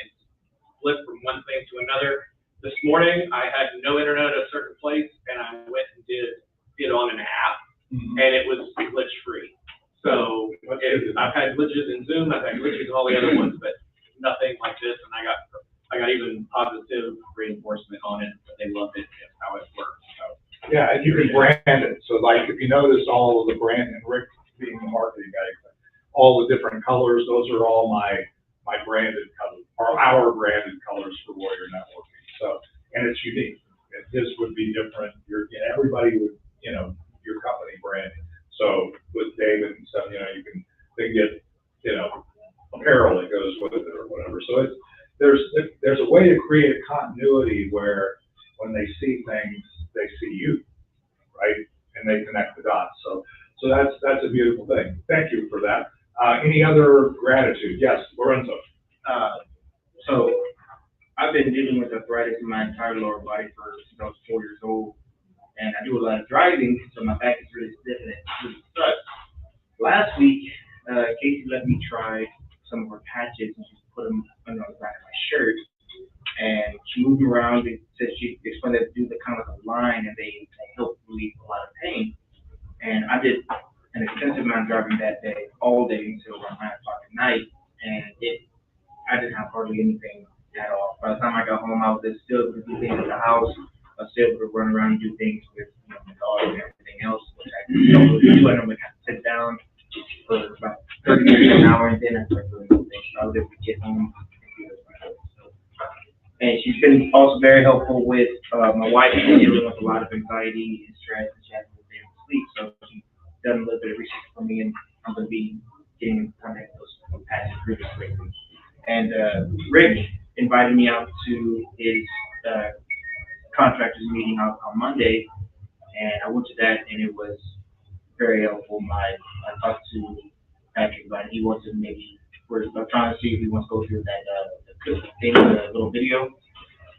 flip from one thing to another. This morning, I had no internet at a certain place, and I went and did it on an app, and it was glitch free. So I've had glitches in Zoom, I've had glitches in all the other ones, but nothing like this. And I got even positive reinforcement on it that they love it and how it works. So,
yeah, and you can brand it. So like if you notice all of the brand, and Rick being the marketing guy, all the different colors, those are all my branded colors, or our branded colors for Warrior Networking. So, and it's unique. If this would be different, everybody would, your company branding. So with David and stuff, they get, apparel that goes with it or whatever. So there's a way to create a continuity where when they see things, they see you, right? And they connect the dots. So that's a beautiful thing. Thank you for that. Any other gratitude? Yes, Lorenzo.
So I've been dealing with arthritis in my entire lower body since I was 4 years old. And I do a lot of driving, so my back is really stiff and it really sucks. Last week, Casey let me try some of her patches and she put them on the back of my shirt. And she moved around and said she explained that do the kind of like a line and they help relieve a lot of pain. And I did an extensive amount of driving that day, all day until around 9 o'clock at night. And I didn't have hardly anything at all. By the time I got home, I was still able to do things at the house. I was able to run around and do things with my dog and everything else, which I don't really do. I normally have to sit down for about 30 minutes, an hour, and then I start doing things. So I was able to get home and do this myself. And she's been also very helpful with my wife. She's dealing with a lot of anxiety and stress, and she hasn't been able to sleep. So she's done a little bit of research for me, and I'm going to be getting in contact with those patches really quickly. And Rick invited me out to his contractors meeting on Monday, and I went to that, and it was very helpful. I talked to Patrick, but he wants to maybe, we're trying to see if he wants to go through that, the little video,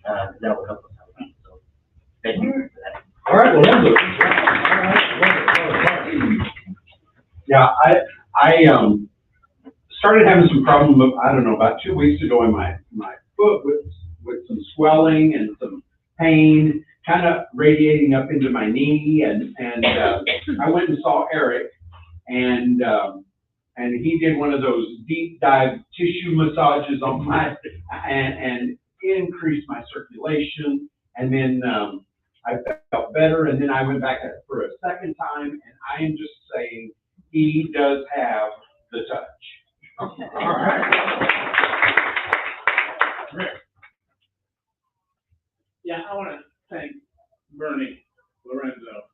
that would help us out. So, thank you for that.
All right, well,
Yeah, I started having some problem, I don't know, about 2 weeks ago in my foot with some swelling and some pain, kind of radiating up into my knee, and I went and saw Eric, and he did one of those deep dive tissue massages on my, and increased my circulation, and then I felt better, and then I went back for a second time, and I am just saying, he does have the touch.
all right. Rick.
Yeah, I want to thank Bernie, Lorenzo,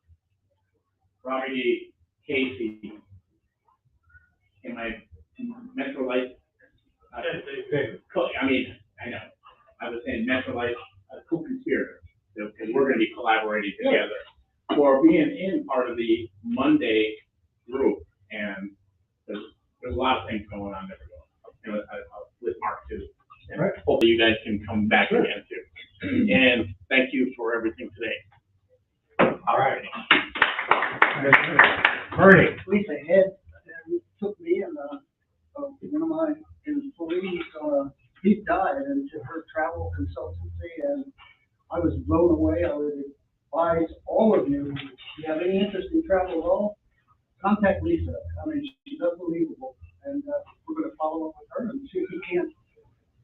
Robbie D, Casey, and my Metrolife. I mean, I know, I was saying Metrolife, co-conspirator, because we're going to be collaborating together for being in part of the Monday group, and there's a lot of things going on there, you know, with Mark too. And hopefully you guys can come back again too. And thank you for everything today.
All right. Bernie.
Lisa Head, took me and, one of my employees, deep dive into her travel consultancy, and I was blown away. I would advise all of you, if you have any interest in travel at all, contact Lisa. I mean, she's unbelievable, and we're going to follow up with her and see if we can't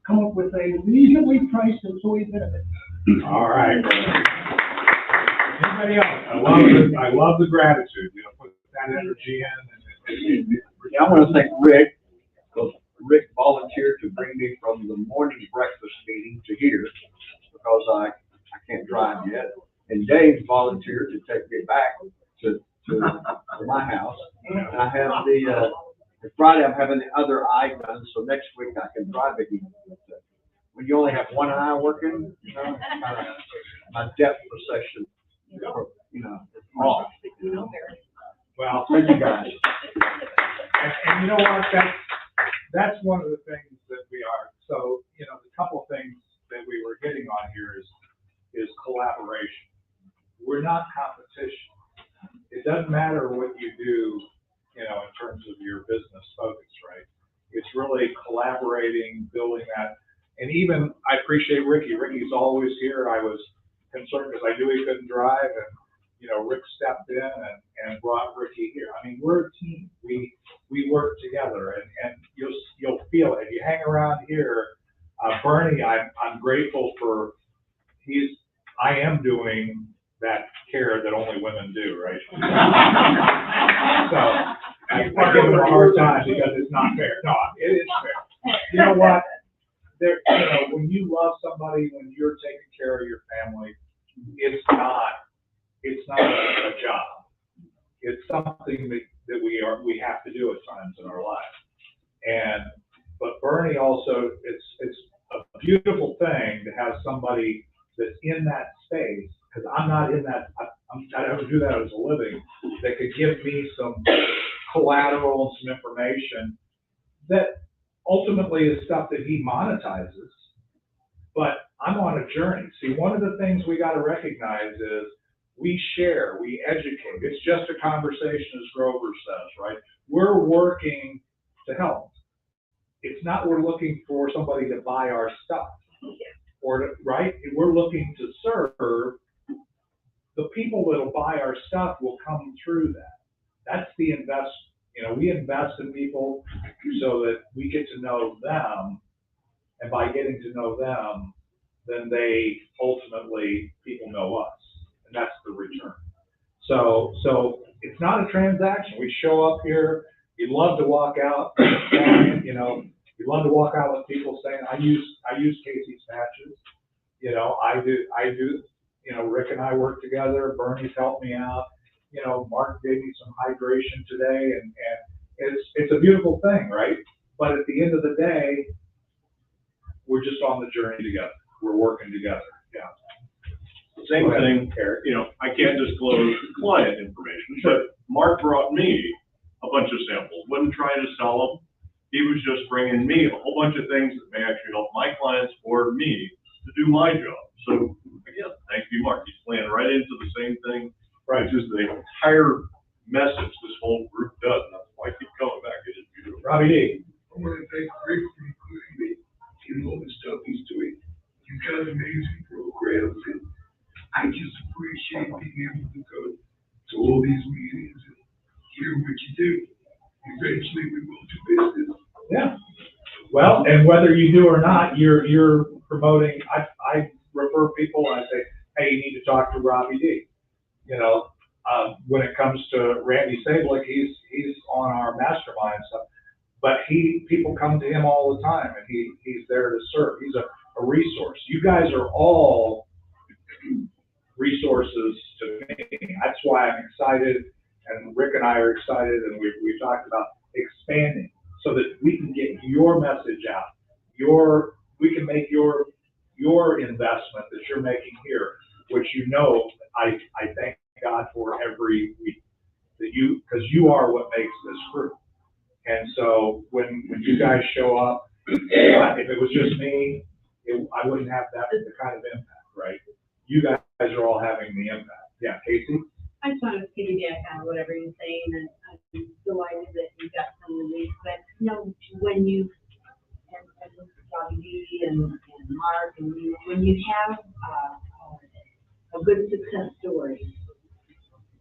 come up with a reasonably priced employee benefit.
All right. Anybody else? I love the gratitude, you know, put that energy in.
Yeah, I want to thank Rick, because Rick volunteered to bring me from the morning breakfast meeting to here, because I can't drive yet. And Dave volunteered to take me back to my house. And I have Friday I'm having the other eye done, so next week I can drive again. When you only have one eye working, you know, my depth perception, you know, it's off.
Well,
thank you guys.
And you know what, that's one of the things that we are. So, you know, the couple of things that we were hitting on here is collaboration. We're not competition. It doesn't matter what you do, you know, in terms of your business focus, right? It's really collaborating, building that. And even, I appreciate Ricky. Ricky's always here. I was concerned because I knew he couldn't drive, and, you know, Rick stepped in and brought Ricky here. I mean, we're a team. We work together, and you'll feel it. If you hang around here, Bernie, I'm grateful for, I am doing that care that only women do, right? So, I give him a hard time because it's not fair. No, it is fair. You know what? You know, when you love somebody, when you're taking care of your family, it's not a job. It's something that we have to do at times in our lives. But Bernie also, it's a beautiful thing to have somebody that's in that space, because I'm not in that, I don't do that as a living, that could give me some collateral and some information that ultimately is stuff that he monetizes, but I'm on a journey. See, one of the things we got to recognize is we share, we educate. It's just a conversation, as Grover says, right? We're working to help. It's not we're looking for somebody to buy our stuff, right? We're looking to serve. The people that'll buy our stuff will come through that. That's the investment. You know, we invest in people so that we get to know them, and by getting to know them, then they ultimately, people know us, and that's the return. So it's not a transaction. We show up here, you'd love to walk out, you know, you'd love to walk out with people saying, I use Casey's patches, you know, I do, you know, Rick and I work together, Bernie's helped me out. You know, Mark gave me some hydration today, and it's a beautiful thing, right? But at the end of the day, we're just on the journey together. We're working together. Yeah.
Same thing, Eric, you know, I can't disclose client information, but Mark brought me a bunch of samples, wasn't trying to sell them. He was just bringing me a whole bunch of things that may actually help my clients or me to do my job. So again, thank you, Mark. He's playing right into the same thing, right? Just the entire message this whole group does. And that's why I keep coming back. It is beautiful.
Robbie D.
I want to thank Rick for including me in all the stuff he's doing. You've got amazing programs, and I just appreciate being able to go to all these meetings and hear what you do. Eventually, we will do business.
Yeah. Well, and whether you do or not, you're promoting. I refer people. I say, hey, you need to talk to Robbie D. You know, when it comes to Randy Sablik, he's on our mastermind stuff. But people come to him all the time, and he's there to serve. He's a resource. You guys are all resources to me. That's why I'm excited, and Rick and I are excited, and we've talked about expanding so that we can get your message out. We can make your investment that you're making here, which I thank God for every week because you are what makes this group. And so when you guys show up, if it was just me, I wouldn't have the kind of impact, right? You guys are all having the impact. Yeah, Casey?
I just want to piggyback on whatever you're saying, and I'm delighted that you got some of these, but, when you, and Bobby D and Mark, and when you have a good success story,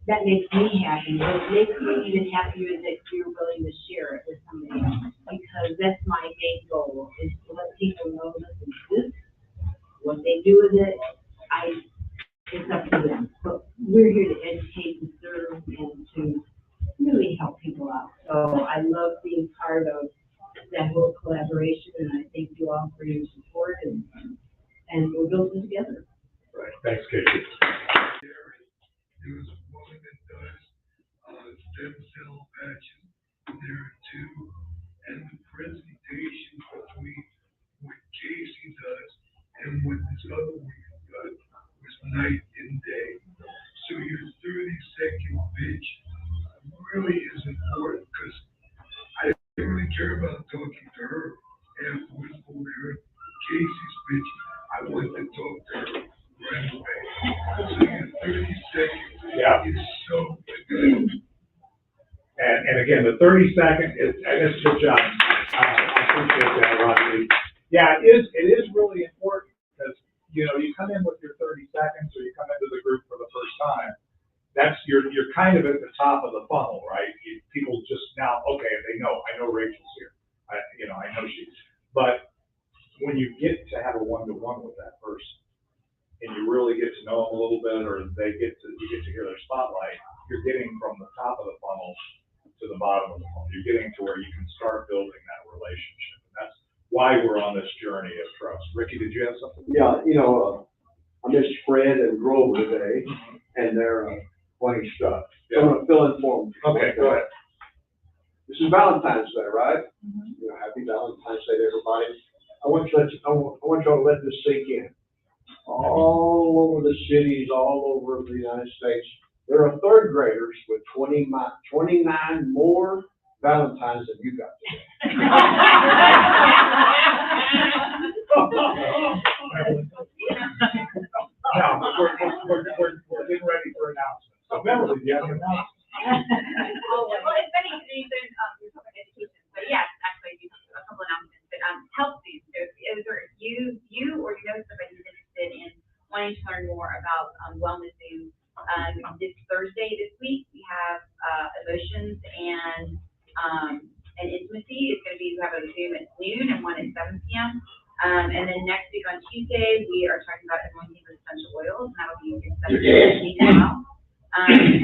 that makes me happy, but it makes me even happier that you're willing to share it with somebody else, because that's my main goal, is to let people know that this exists, what they do with it, it's up to them. But we're here to educate and serve and to really help people out. So I love being part of that whole collaboration, and I thank you all for your support, and we'll build it together.
Right. Thanks, Casey.
There's a woman that does stem cell patches. There are two, and the presentation between what Casey does and what this other woman does was night and day. So your 30-second pitch really is important, because I didn't really care about talking to her afterwards, when we heard Casey's pitch. I wanted to talk to her right away. So your 30 seconds is so good.
And again, the 30-second it's good job. I appreciate that, Robbie. Yeah, it is really important, because you come in with your 30 seconds, or you come into the group for the first time. You're kind of at the top of the funnel, right? People just now, okay, I know Rachel's here. I know she's. But when you get to have a one-to-one with that person, and you really get to know them a little bit, or you get to hear their spotlight, you're getting from the top of the funnel to the bottom of the funnel. You're getting to where you can start building that relationship. And that's why we're on this journey of trust. Ricky, did you have something?
Yeah, I missed Fred and Grover today, and they're playing stuff. So I'm gonna fill in for them.
Okay, go ahead.
This is Valentine's Day, right? Happy Valentine's Day to everybody. I want y'all to let this sink in. All over the cities, all over the United States, there are third graders with 29 more Valentines than you got today.
Now, we're getting ready for announcements. So Beverly, do you have an announcement?
Well, it's funny because you're talking about education, but yes, actually, I do have a couple announcements. But health foods. So if you or you know somebody who's interested in wanting to learn more about wellness foods, this Thursday this week we have emotions and intimacy. It's going to be, we have a Zoom at noon and one at 7 p.m. And then next week on Tuesday, we are talking about anointing with essential oils, and that'll be in 7 p.m. as well.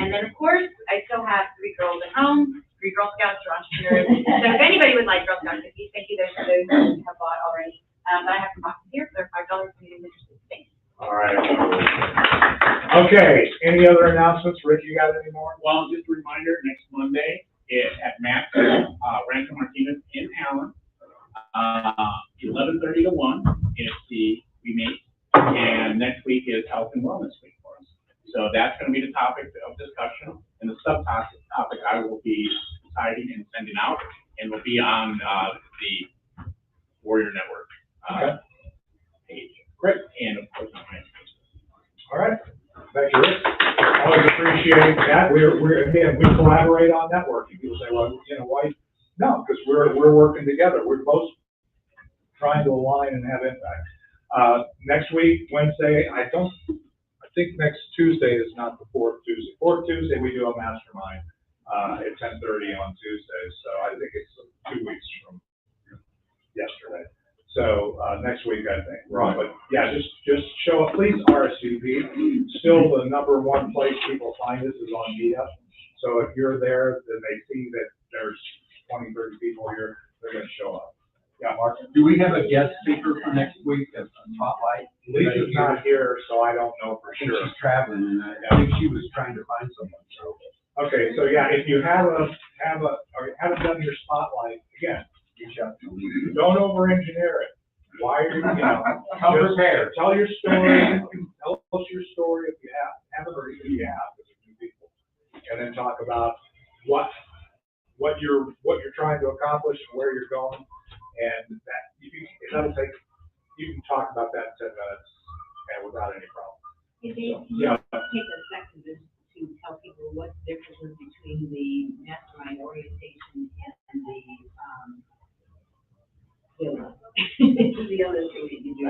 And then, of course, I still have 3 girls at home, 3 Girl Scouts or entrepreneurs. So if anybody would like Girl Scout cookies, thank you those for those who have bought already. But I have some boxes here, so they're $5 for anyone interested. Thanks.
All right. Okay, any other announcements? Rick, you got any more?
Well, just a reminder, next Monday is at Max Rancho Martinez in Allen, 11:30 to 1 is we meet, and next week is Health and Wellness Week for us. So that's going to be the topic of discussion, and the subtopic I will be deciding and sending out, and will be on, the Warrior Network, page.
Great.
And of course, on my
All right, thank you, Rick. Always appreciate that. Again, we collaborate on networking. People say, well, you know, why? No, because we're working together. We're both trying to align and have impact. Next week, Wednesday, I think next Tuesday is not the fourth Tuesday. Fourth Tuesday, we do a mastermind, at 10:30 on Tuesday. So I think it's 2 weeks from yesterday. So, next week, I think, right, but yeah, just show up, please RSVP. Still, the number one place people find us is on Meetup. So if you're there, then they see that there's 20, 30 people here, they're gonna show up. Yeah, Mark?
Do we have a guest speaker for next week, a spotlight?
Lisa's not here, so I don't know for
I think
sure.
she's traveling, and I think she was trying to find someone, so.
Okay, so yeah, if you haven't done your spotlight, again,
Reach out to me.
don't over-engineer it. Why are you,
Come
just
prepared.
tell your story, tell us your story if you haven't, or if you have, because it's new people. And then talk about what you're trying to accomplish and where you're going. And that, you can talk about that in 10 minutes and without any problem. Yeah.
Take a second to tell people what the difference is between the mastermind orientation and the other thing that you do.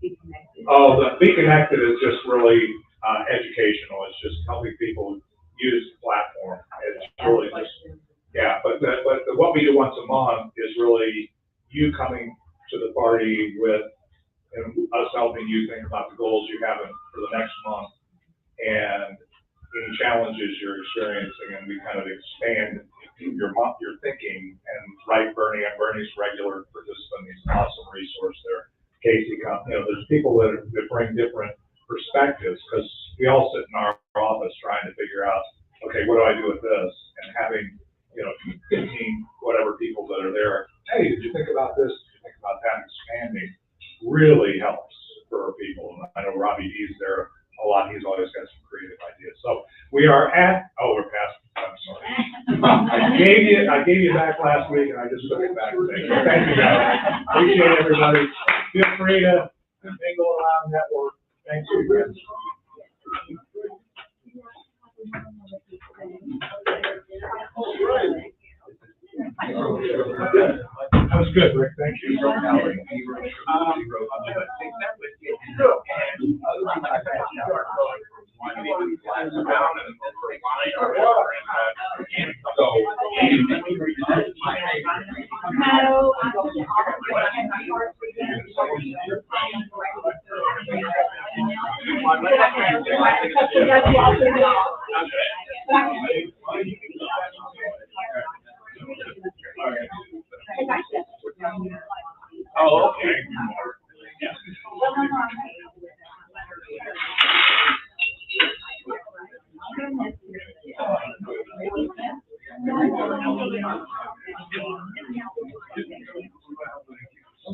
Be connected.
Oh, the Be Connected is just really educational. It's just helping people use the platform. It's really just, yeah, but what we do once a month is really you coming to the party with, and us helping you think about the goals you have for the next month and any challenges you're experiencing, and we kind of expand your thinking. And right, Bernie's regular participant. He's an awesome resource there. Casey, there's people that bring different perspectives, because we all sit in our office trying to figure out, okay, what do I do with this? And having, 15 whatever people that are there, hey, did you think about this? Did you think about that? Expanding really helps for people. And I know Robbie D's there a lot. He's always got some creative ideas. So we are we're past. I'm sorry. I gave you back last week, and I just took it back today. So thank you guys. Appreciate everybody. Feel free to mingle around, network. Thank you, guys. That was good, Rick. Thank you.